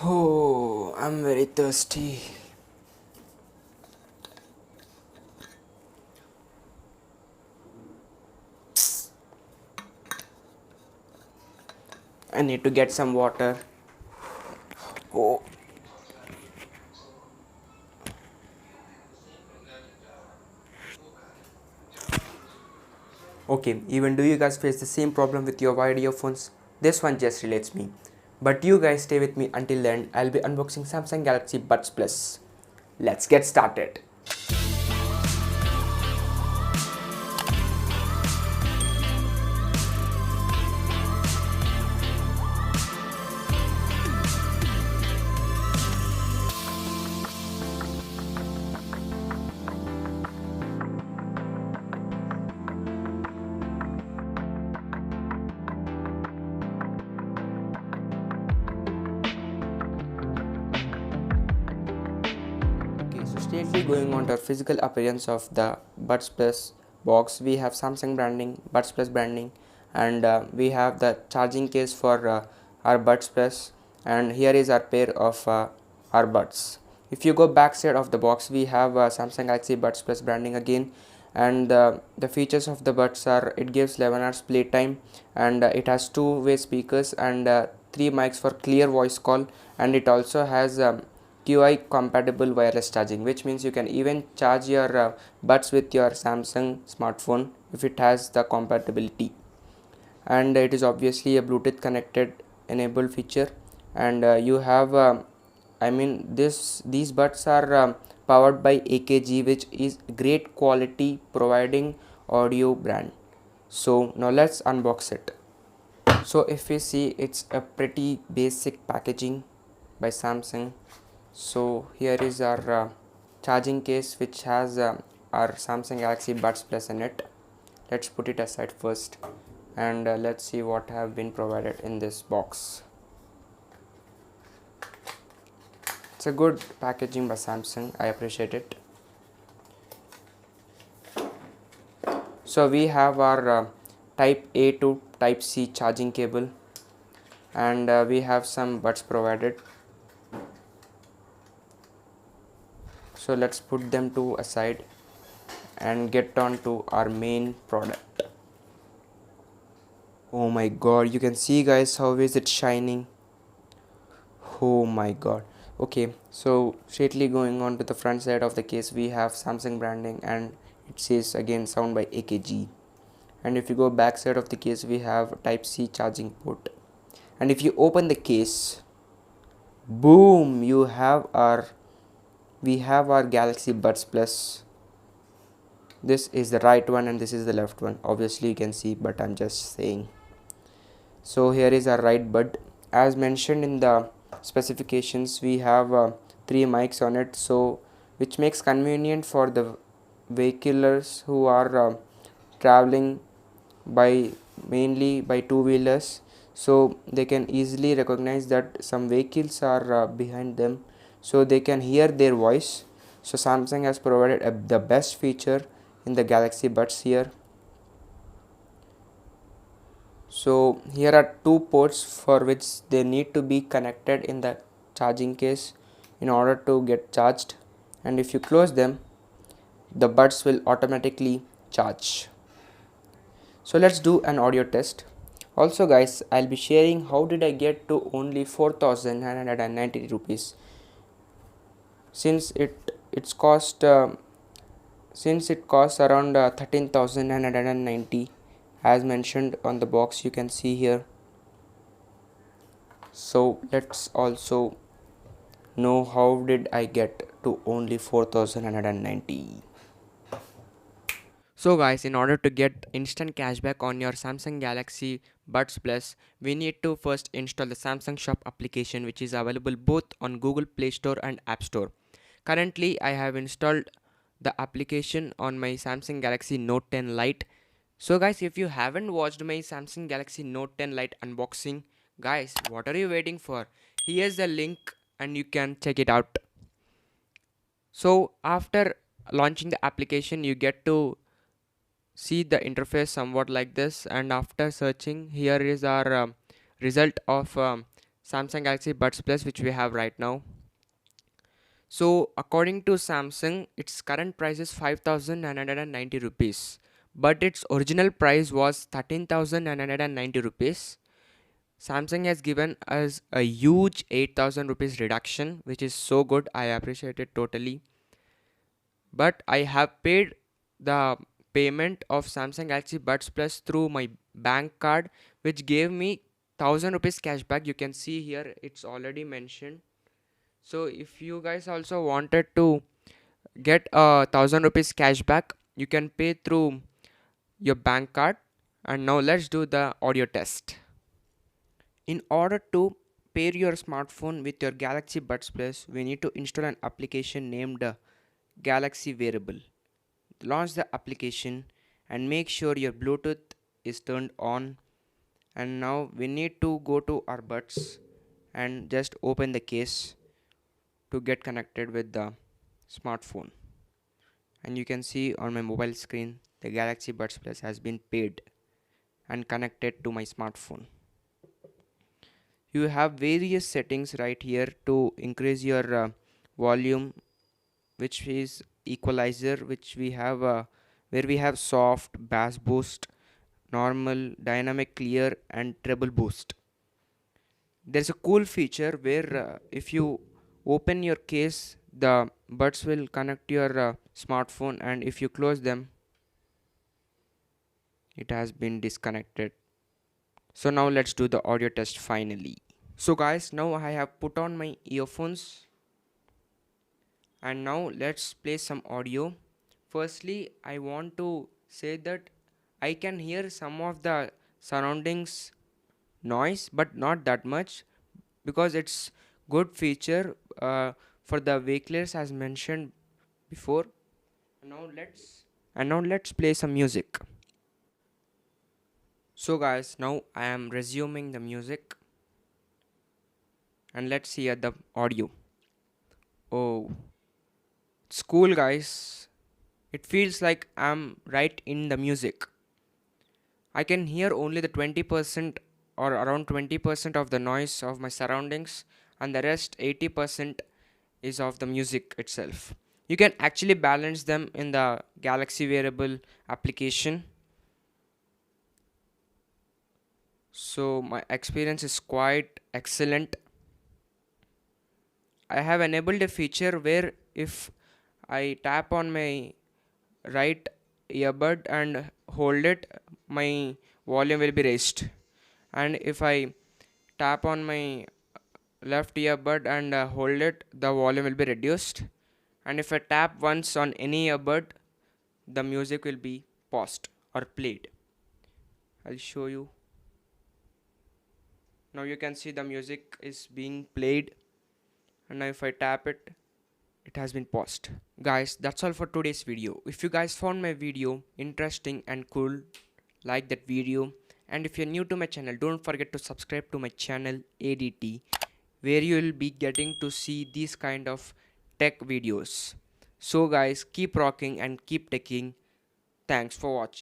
Oh, I'm very thirsty. I need to get some water. Oh, okay. Even do you guys face the same problem with your wired earphones? This one just relates me. But you guys stay with me until the end. I'll be unboxing Samsung Galaxy Buds Plus. Let's get started. Okay, so straightly going on to our physical appearance of the Buds Plus box, we have Samsung branding, Buds Plus branding, and we have the charging case for our Buds Plus, and here is our pair of our buds. If you go back side of the box, we have Samsung Galaxy Buds Plus branding again, and the features of the buds are it gives 11 hours play time, and it has two-way speakers and three mics for clear voice call, and it also has QI compatible wireless charging, which means you can even charge your buds with your Samsung smartphone if it has the compatibility. And it is obviously a Bluetooth connected enabled feature, and you have I mean these buds are powered by AKG, which is great quality providing audio brand. So now let's unbox it. So if we see, it's a pretty basic packaging by Samsung. So here is our charging case, which has our Samsung Galaxy Buds Plus in it. Let's put it aside first, and let's see what have been provided in this box. It's a good packaging by Samsung, I appreciate it. So we have our type A to type C charging cable, and we have some buds provided. So let's put them to aside and get on to our main product. Oh my god, you can see guys how is it shining. Oh my god. Okay, so straightly going on to the front side of the case, we have Samsung branding, and it says again sound by AKG. And if you go back side of the case, we have type C charging port. And if you open the case, boom, we have our Galaxy Buds Plus. This is the right one and this is the left one. Obviously you can see, but I'm just saying. So here is our right bud. As mentioned in the specifications, we have three mics on it, so which makes convenient for the vehiclers who are traveling by mainly by two-wheelers, so they can easily recognize that some vehicles are behind them, so they can hear their voice. So Samsung has provided the best feature in the Galaxy Buds here. So here are two ports for which they need to be connected in the charging case in order to get charged, and if you close them, the buds will automatically charge. So let's do an audio test. Also guys, I'll be sharing how did I get to only 4,990 rupees, since it's cost since it costs around 13,990 as mentioned on the box, you can see here. So let's also know how did I get to only 4,990. So guys, in order to get instant cashback on your Samsung Galaxy Buds Plus, we need to first install the Samsung Shop application, which is available both on Google Play Store and App Store. Currently, I have installed the application on my Samsung Galaxy Note 10 Lite. So guys, if you haven't watched my Samsung Galaxy Note 10 Lite unboxing, guys, what are you waiting for? Here's the link and you can check it out. So after launching the application, you get to see the interface somewhat like this, and after searching, here is our result of Samsung Galaxy Buds Plus, which we have right now. So according to Samsung, its current price is 5,990 rupees, but its original price was 13,990 rupees. Samsung has given us a huge 8,000 rupees reduction, which is so good. I appreciate it totally. But I have paid the payment of Samsung Galaxy Buds Plus through my bank card, which gave me 1,000 rupees cashback. You can see here it's already mentioned. So if you guys also wanted to get a 1,000 rupees cashback, you can pay through your bank card. And now let's do the audio test. In order to pair your smartphone with your Galaxy Buds Plus, we need to install an application named Galaxy Wearable. Launch the application and make sure your Bluetooth is turned on. And now we need to go to our buds and just open the case to get connected with the smartphone. And you can see on my mobile screen the Galaxy Buds Plus has been paired and connected to my smartphone. You have various settings right here to increase your volume, which is equalizer, which we have where we have soft, bass boost, normal, dynamic clear, and treble boost. There's a cool feature where if you open your case, the buds will connect to your smartphone, and if you close them, it has been disconnected. So now let's do the audio test finally. So guys, now I have put on my earphones and now let's play some audio. Firstly, I want to say that I can hear some of the surroundings noise, but not that much, because it's good feature for the vehicles as mentioned before. Now let's play some music. So guys, now I am resuming the music and let's hear the audio. Oh, it's cool guys. It feels like I'm right in the music. I can hear only the 20% or around 20% of the noise of my surroundings, and the rest 80% is of the music itself. You can actually balance them in the Galaxy Wearable application. So my experience is quite excellent. I have enabled a feature where if I tap on my right earbud and hold it, my volume will be raised. And if I tap on my left earbud and hold it, the volume will be reduced. And if I tap once on any earbud, the music will be paused or played. I'll show you. Now you can see the music is being played, and now if I tap it, it has been paused. Guys, that's all for today's video. If you guys found my video interesting and cool, like that video. And if you're new to my channel, don't forget to subscribe to my channel ADT, where you will be getting to see these kind of tech videos. So guys, keep rocking and keep taking. Thanks for watching.